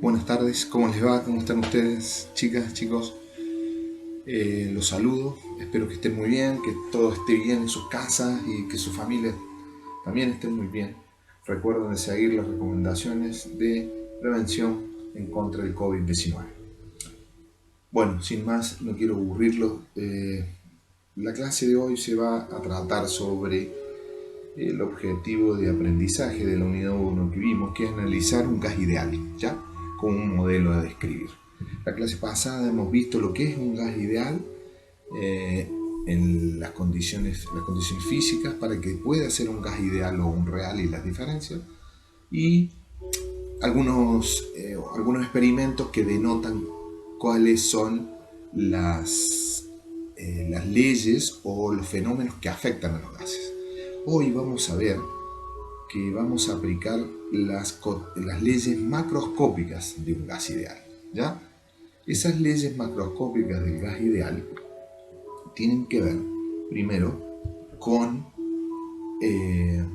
Buenas tardes, ¿cómo les va? ¿Cómo están ustedes, chicas, chicos? Los saludo, espero que estén muy bien, que todo esté bien en sus casas y que su familia también esté muy bien. Recuerden de seguir las recomendaciones de prevención en contra del COVID-19. Bueno, sin más, no quiero aburrirlo. La clase de hoy se va a tratar sobre el objetivo de aprendizaje de la unidad 1 que vimos, que es analizar un gas ideal, ¿ya? Como un modelo a describir. La clase pasada hemos visto lo que es un gas ideal eh, en las condiciones físicas para que pueda ser un gas ideal o un real y las diferencias, y algunos experimentos que denotan cuáles son las leyes o los fenómenos que afectan a los gases. Hoy vamos a ver que vamos a aplicar las leyes macroscópicas de un gas ideal, ¿ya? Esas leyes macroscópicas del gas ideal tienen que ver, primero, con el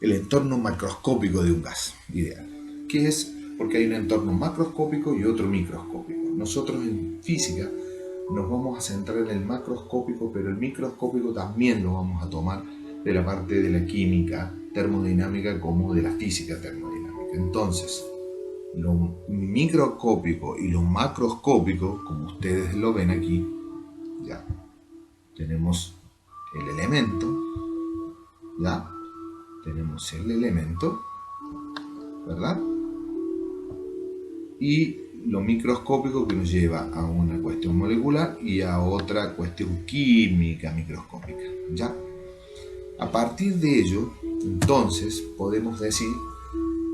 entorno macroscópico de un gas ideal. ¿Qué es? Porque hay un entorno macroscópico y otro microscópico. Nosotros en física nos vamos a centrar en el macroscópico, pero el microscópico también lo vamos a tomar de la parte de la química termodinámica como de la física termodinámica. Entonces, lo microscópico y lo macroscópico, como ustedes lo ven aquí, ya tenemos el elemento, ya tenemos el elemento, ¿verdad? Y lo microscópico que nos lleva a una cuestión molecular y a otra cuestión química microscópica, ¿ya? A partir de ello, entonces, podemos decir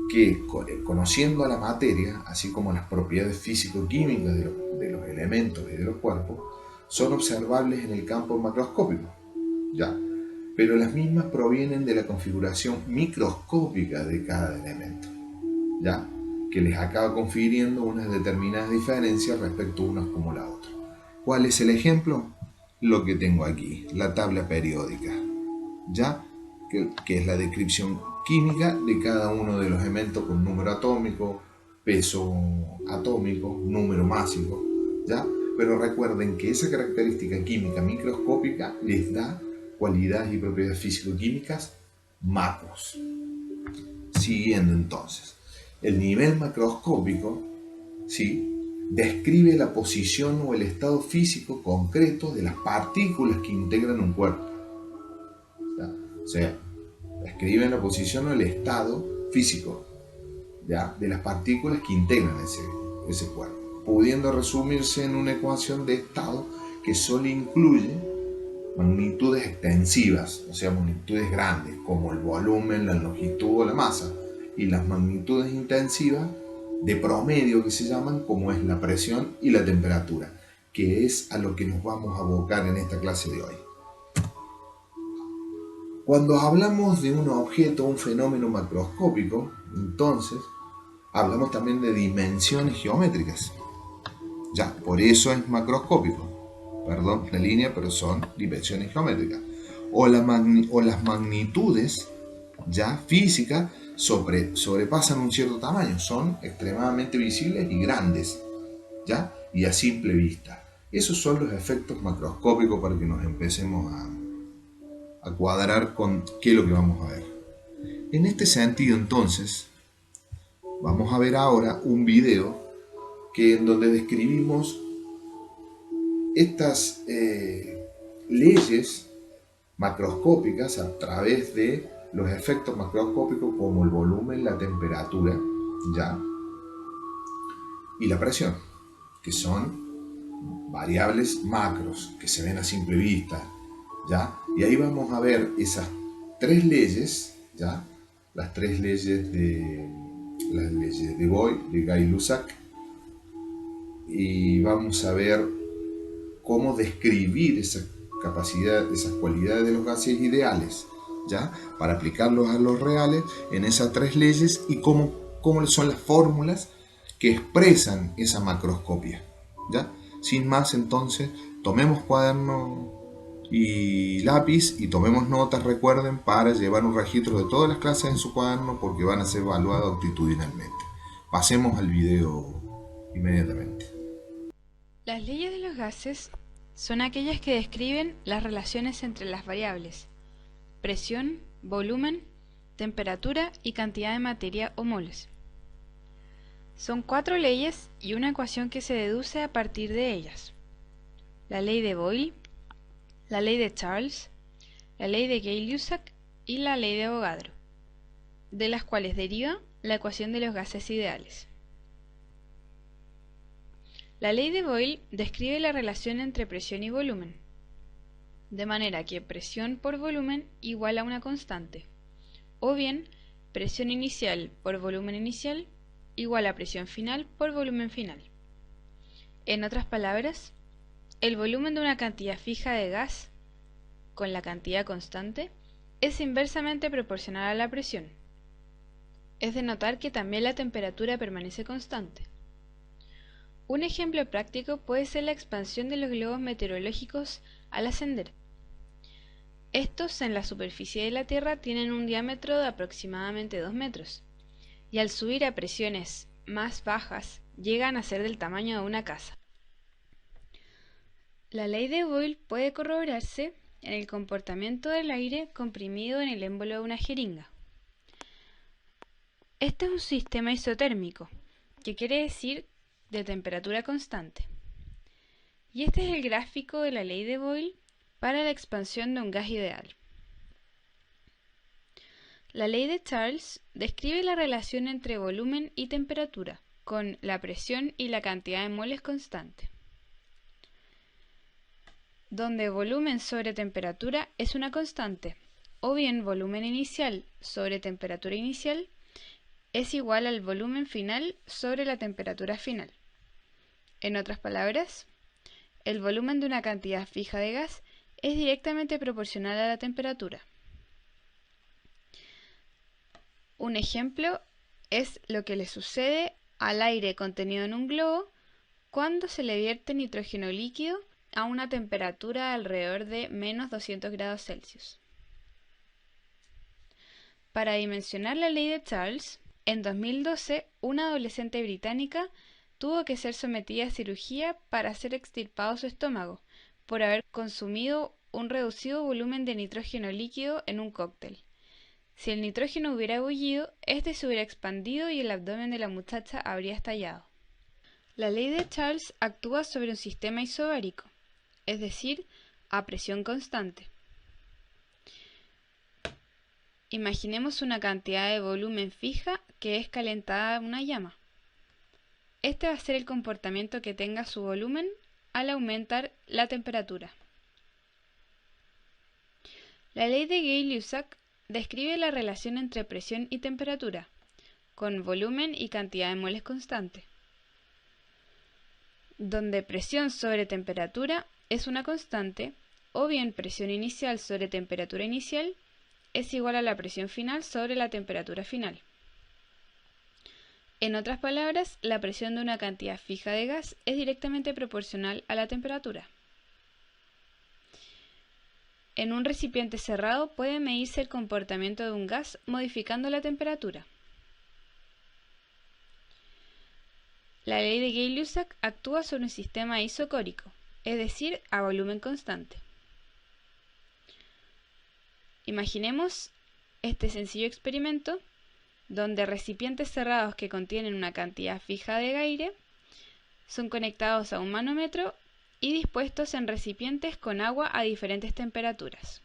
que conociendo a la materia, así como las propiedades físico-químicas de los elementos y de los cuerpos, son observables en el campo macroscópico, ¿ya? Pero las mismas provienen de la configuración microscópica de cada elemento, ¿ya? Que les acaba confiriendo unas determinadas diferencias respecto unas como la otra. ¿Cuál es el ejemplo? Lo que tengo aquí, la tabla periódica, ¿ya? Que es la descripción química de cada uno de los elementos con número atómico, peso atómico, número másico, ¿ya? Pero recuerden que esa característica química microscópica les da cualidades y propiedades físico-químicas macros. Siguiendo entonces, el nivel macroscópico, ¿sí?, describe la posición o el estado físico concreto de las partículas que integran un cuerpo. ¿Ya? O sea, describe la posición o el estado físico, ¿ya?, de las partículas que integran ese cuerpo, pudiendo resumirse en una ecuación de estado que solo incluye magnitudes extensivas, o sea, magnitudes grandes, como el volumen, la longitud o la masa, y las magnitudes intensivas de promedio, que se llaman, como es la presión y la temperatura, que es a lo que nos vamos a abocar en esta clase de hoy. Cuando hablamos de un objeto, un fenómeno macroscópico, entonces hablamos también de dimensiones geométricas. Ya, por eso es macroscópico. Perdón la línea, pero son dimensiones geométricas. O las magnitudes ya físicas sobrepasan un cierto tamaño, son extremadamente visibles y grandes, ¿ya? Y a simple vista. Esos son los efectos macroscópicos para que nos empecemos a cuadrar con qué es lo que vamos a ver. En este sentido, entonces, vamos a ver ahora un video en donde describimos estas leyes macroscópicas a través de los efectos macroscópicos como el volumen, la temperatura, ¿ya?, y la presión, que son variables macros que se ven a simple vista, ¿ya? Y ahí vamos a ver esas tres leyes, ¿ya?, las tres leyes de Boyle, de Gay-Lussac, y vamos a ver cómo describir esa capacidad, esas cualidades de los gases ideales, ¿ya?, para aplicarlos a los reales en esas tres leyes, y cómo son las fórmulas que expresan esa macroscopia, ¿ya? Sin más, entonces, tomemos cuaderno y lápiz y tomemos notas, recuerden, para llevar un registro de todas las clases en su cuaderno, porque van a ser evaluadas actitudinalmente. Pasemos al video inmediatamente. Las leyes de los gases son aquellas que describen las relaciones entre las variables presión, volumen, temperatura y cantidad de materia o moles. Son 4 leyes y una ecuación que se deduce a partir de ellas: la ley de Boyle, la ley de Charles, la ley de Gay-Lussac y la ley de Avogadro, de las cuales deriva la ecuación de los gases ideales. La ley de Boyle describe la relación entre presión y volumen, de manera que presión por volumen igual a una constante, o bien presión inicial por volumen inicial igual a presión final por volumen final. En otras palabras, el volumen de una cantidad fija de gas con la cantidad constante es inversamente proporcional a la presión. Es de notar que también la temperatura permanece constante. Un ejemplo práctico puede ser la expansión de los globos meteorológicos al ascender. Estos en la superficie de la Tierra tienen un diámetro de aproximadamente 2 metros, y al subir a presiones más bajas llegan a ser del tamaño de una casa. La ley de Boyle puede corroborarse en el comportamiento del aire comprimido en el émbolo de una jeringa. Este es un sistema isotérmico, que quiere decir de temperatura constante. Y este es el gráfico de la ley de Boyle para la expansión de un gas ideal. La ley de Charles describe la relación entre volumen y temperatura, con la presión y la cantidad de moles constante, donde volumen sobre temperatura es una constante, o bien volumen inicial sobre temperatura inicial es igual al volumen final sobre la temperatura final. En otras palabras, el volumen de una cantidad fija de gas es directamente proporcional a la temperatura. Un ejemplo es lo que le sucede al aire contenido en un globo cuando se le vierte nitrógeno líquido a una temperatura de alrededor de menos 200 grados Celsius. Para dimensionar la ley de Charles, en 2012 una adolescente británica tuvo que ser sometida a cirugía para ser extirpado su estómago por haber consumido un reducido volumen de nitrógeno líquido en un cóctel. Si el nitrógeno hubiera ebullido, este se hubiera expandido y el abdomen de la muchacha habría estallado. La ley de Charles actúa sobre un sistema isobárico, es decir, a presión constante. Imaginemos una cantidad de volumen fija que es calentada a una llama. Este va a ser el comportamiento que tenga su volumen al aumentar la temperatura. La ley de Gay-Lussac describe la relación entre presión y temperatura, con volumen y cantidad de moles constante, donde presión sobre temperatura es una constante, o bien presión inicial sobre temperatura inicial es igual a la presión final sobre la temperatura final. En otras palabras, la presión de una cantidad fija de gas es directamente proporcional a la temperatura. En un recipiente cerrado puede medirse el comportamiento de un gas modificando la temperatura. La ley de Gay-Lussac actúa sobre un sistema isocórico, es decir, a volumen constante. Imaginemos este sencillo experimento donde recipientes cerrados que contienen una cantidad fija de aire son conectados a un manómetro y dispuestos en recipientes con agua a diferentes temperaturas.